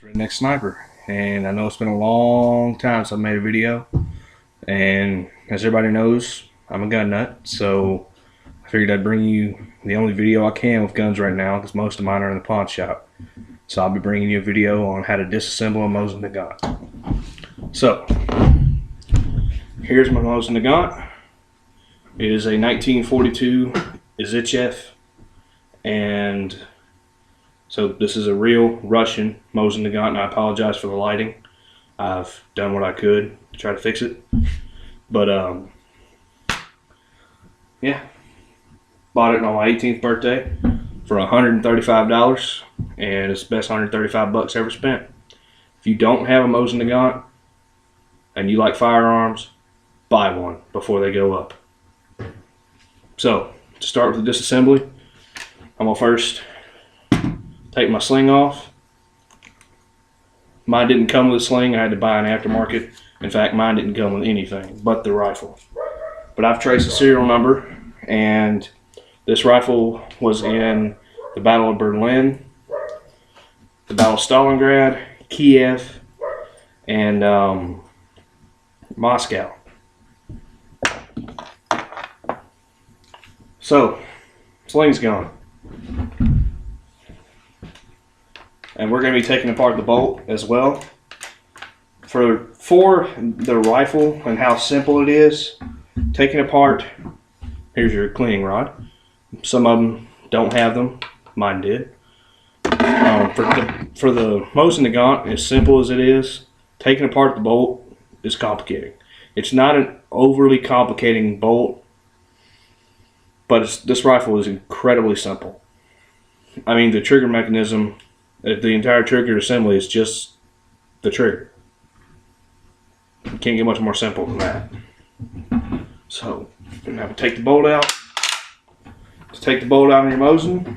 Redneck Sniper, and I know it's been a long time since I made a video, and as everybody knows, I'm a gun nut, so I figured I'd bring you the only video I can with guns right now, because most of mine are in the pawn shop. So I'll be bringing you a video on how to disassemble a Mosin Nagant. So here's my Mosin Nagant. It is a 1942 Disassembly, and so this is a real Russian Mosin Nagant, and I apologize for the lighting. I've done what I could to try to fix it, but yeah, bought it on my 18th birthday for $135, and it's the best 135 bucks ever spent. If you don't have a Mosin Nagant and you like firearms, buy one before they go up. So to start with the disassembly, I'm gonna first take my sling off. Mine didn't come with a sling. I had to buy an aftermarket. In fact, mine didn't come with anything but the rifle. But I've traced the serial number, and this rifle was in the Battle of Berlin, the Battle of Stalingrad, Kiev, and Moscow. So, sling's gone. And we're going to be taking apart the bolt as well. For the rifle and how simple it is, taking apart, here's your cleaning rod. Some of them don't have them, mine did. For the Mosin Nagant, as simple as it is, taking apart the bolt is complicating. It's not an overly complicating bolt, but this rifle is incredibly simple. I mean, the trigger mechanism, the entire trigger assembly is just the trigger. You can't get much more simple than that. So, now take the bolt out. To take the bolt out on your Mosin,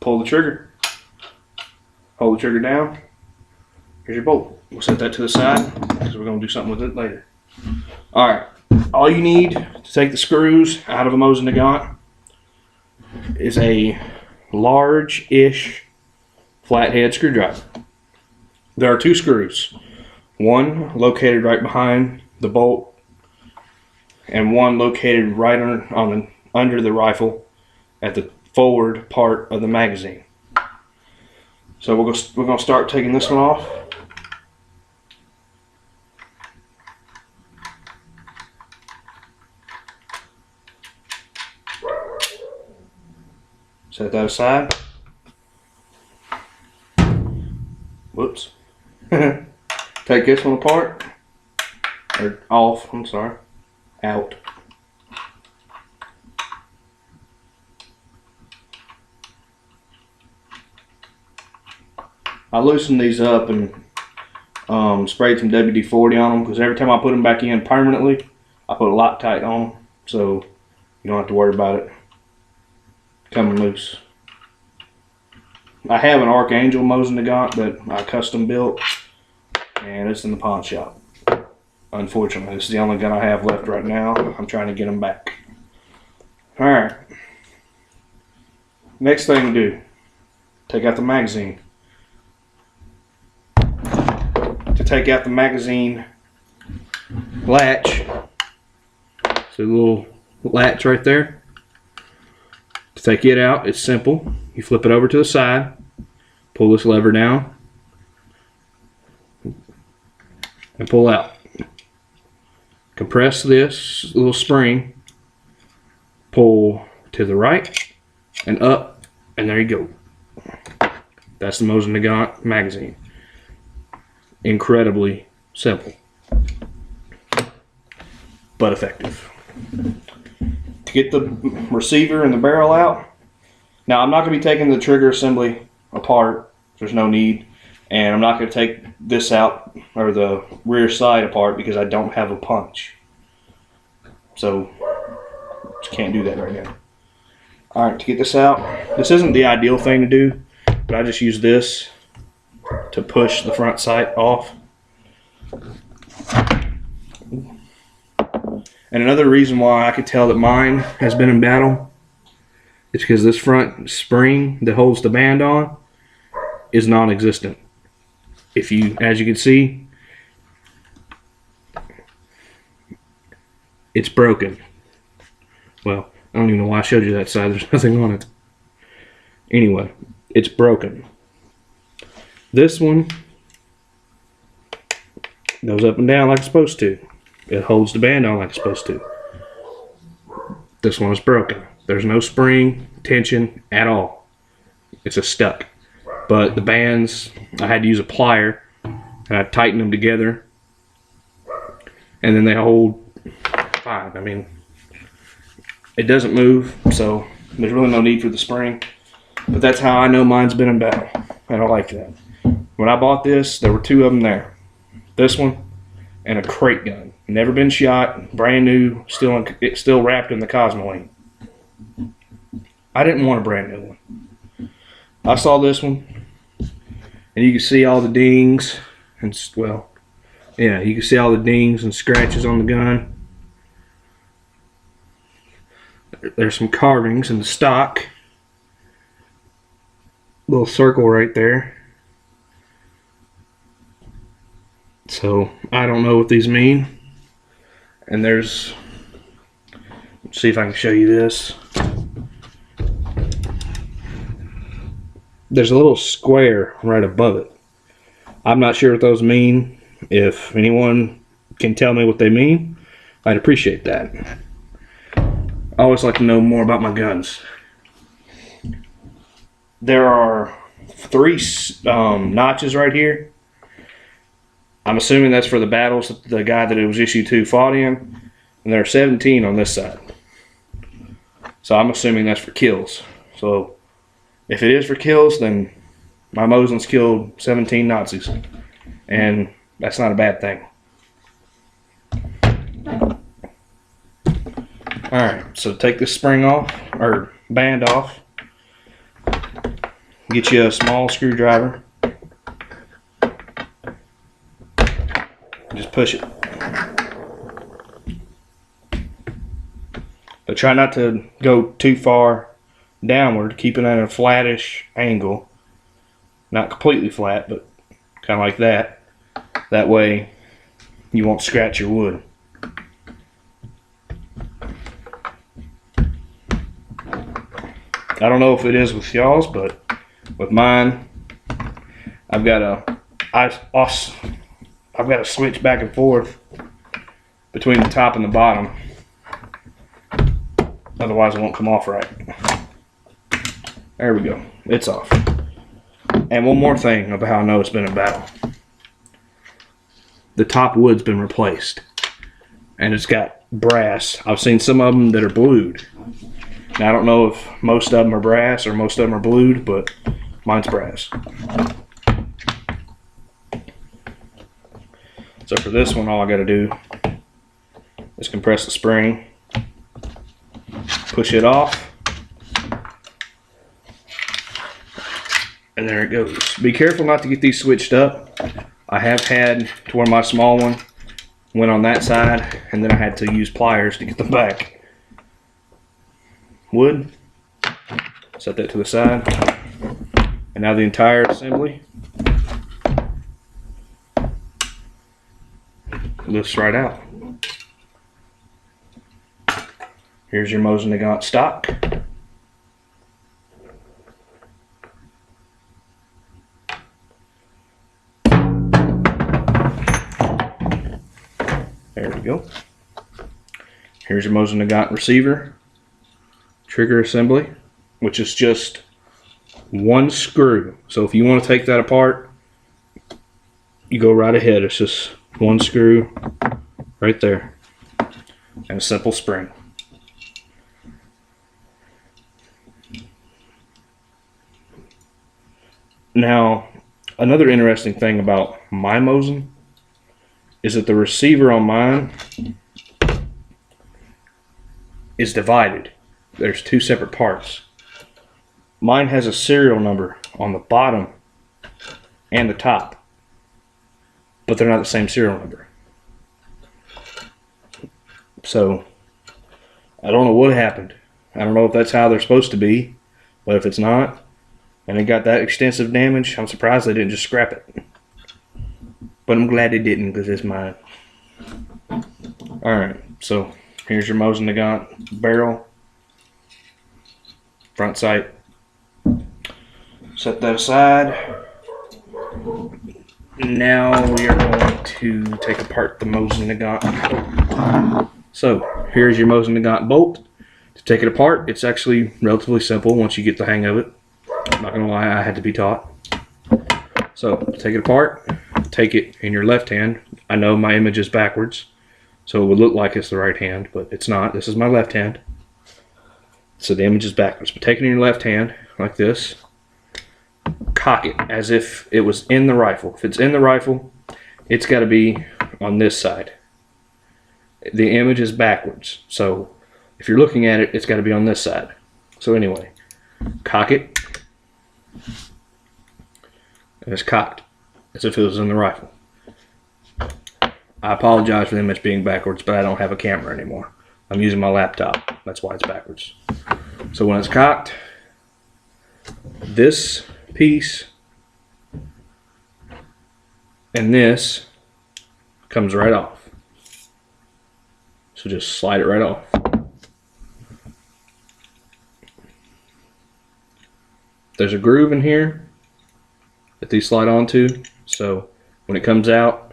pull the trigger. Hold the trigger down. Here's your bolt. We'll set that to the side because we're going to do something with it later. Alright, all you need to take the screws out of a Mosin Nagant is a large-ish flathead screwdriver. There are two screws, one located right behind the bolt and one located right under the rifle at the forward part of the magazine. So we're going to start taking this one off. Set that aside. Whoops. Take this one apart. Or off, I'm sorry. Out. I loosened these up and sprayed some WD-40 on them, because every time I put them back in permanently, I put a Loctite on them, so you don't have to worry about it coming loose. I have an Archangel Mosin Nagant that I custom built, and it's in the pawn shop. Unfortunately, this is the only gun I have left right now. I'm trying to get them back. Alright. Next thing to do, take out the magazine. To take out the magazine latch, so a little latch right there. To take it out, it's simple. You flip it over to the side, pull this lever down, and pull out. Compress this little spring, pull to the right and up, and there you go. That's the Mosin Nagant magazine. Incredibly simple, but effective. To get the receiver and the barrel out, now I'm not going to be taking the trigger assembly apart. There's no need. And I'm not going to take this out, or the rear side apart, because I don't have a punch. So, just can't do that right now. Alright, to get this out, this isn't the ideal thing to do, but I just use this to push the front sight off. And another reason why I could tell that mine has been in battle is because this front spring that holds the band on is non-existent. as you can see, it's broken. Well, I don't even know why I showed you that side. There's nothing on it. Anyway, it's broken. This one goes up and down like it's supposed to. It holds the band on like it's supposed to. This one is broken. There's no spring tension at all. It's just stuck. But the bands, I had to use a plier and I tightened them together, and then they hold fine. I mean, it doesn't move, so there's really no need for the spring. But that's how I know mine's been in battle, and I like that. When I bought this, there were two of them there. This one and a crate gun. Never been shot, brand new, still wrapped in the Cosmoline. I didn't want a brand new one. I saw this one, and you can see all the dings, and well, yeah, you can see all the dings and scratches on the gun. There's some carvings in the stock. Little circle right there. So I don't know what these mean. And there's, let's see if I can show you this. There's a little square right above it. I'm not sure what those mean. If anyone can tell me what they mean, I'd appreciate that. I always like to know more about my guns. There are 3 notches right here. I'm assuming that's for the battles that the guy that it was issued to fought in. And there are 17 on this side. So I'm assuming that's for kills. So if it is for kills, then my Mosin's killed 17 Nazis. And that's not a bad thing. Alright, so take this spring off, or band off. Get you a small screwdriver. Just push it. But try not to go too far downward. Keep it at a flattish angle. Not completely flat, but kind of like that. That way you won't scratch your wood. I don't know if it is with y'all's, but with mine, I've got to switch back and forth between the top and the bottom. Otherwise it won't come off right. There we go. It's off. And one more thing about how I know it's been in battle. The top wood's been replaced. And it's got brass. I've seen some of them that are blued. Now I don't know if most of them are brass or most of them are blued, but mine's brass. So for this one, all I got to do is compress the spring, push it off, and there it goes. Be careful not to get these switched up. I have had to where my small one went on that side, and then I had to use pliers to get them back. Wood, set that to the side, and now the entire assembly lifts right out. Here's your Mosin Nagant stock. There we go. Here's your Mosin Nagant receiver. Trigger assembly, which is just one screw. So if you want to take that apart, you go right ahead. It's just one screw right there and a simple spring. Now, another interesting thing about my Mosin is that the receiver on mine is divided. There's 2 separate parts. Mine has a serial number on the bottom and the top, but they're not the same serial number. So I don't know what happened. I don't know if that's how they're supposed to be, but if it's not, and it got that extensive damage, I'm surprised they didn't just scrap it. But I'm glad it didn't because it's mine. Alright, so here's your Mosin Nagant barrel. Front sight. Set that aside. Now we are going to take apart the Mosin Nagant. So here's your Mosin Nagant bolt. To take it apart, it's actually relatively simple once you get the hang of it. I'm not gonna lie, I had to be taught. So take it apart, take it in your left hand. I know my image is backwards, so it would look like it's the right hand, but it's not. This is my left hand. So the image is backwards. But take it in your left hand, like this. Cock it as if it was in the rifle. If it's in the rifle, it's got to be on this side. The image is backwards, so if you're looking at it, it's got to be on this side. So anyway, cock it, and it's cocked as if it was in the rifle. I apologize for the image being backwards, but I don't have a camera anymore. I'm using my laptop. That's why it's backwards. So when it's cocked, this piece and this comes right off. So just slide it right off. There's a groove in here that these slide onto, so when it comes out,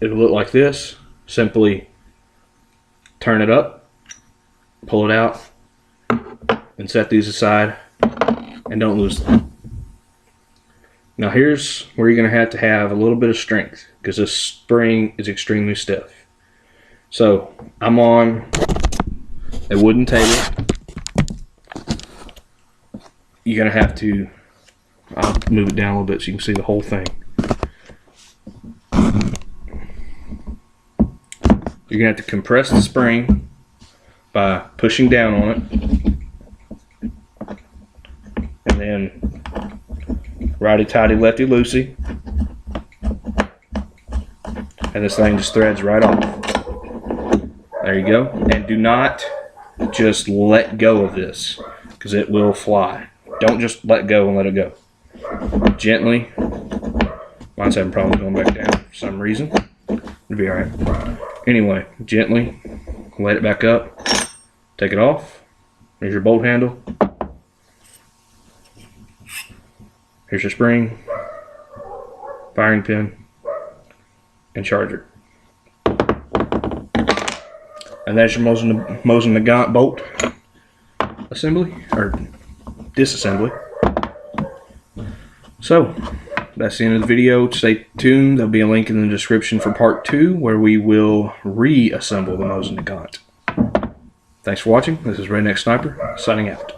it'll look like this. Simply turn it up, pull it out, and set these aside, and don't lose them. Now here's where you're going to have a little bit of strength, because this spring is extremely stiff. So I'm on a wooden table. You're going to have to, I'll move it down a little bit so you can see the whole thing. You're going to have to compress the spring by pushing down on it. And then righty-tighty, lefty-loosey. And this thing just threads right off. There you go. And do not just let go of this, because it will fly. Don't just let go and let it go. Gently. Mine's having problems going back down for some reason. It'll be alright. Anyway, gently let it back up. Take it off. Here's your bolt handle. Here's your spring, firing pin, and charger. And that's your Mosin Nagant bolt assembly, or disassembly. So, that's the end of the video. Stay tuned. There'll be a link in the description for part 2, where we will reassemble the Mosin Nagant. Thanks for watching. This is Redneck Sniper, signing out.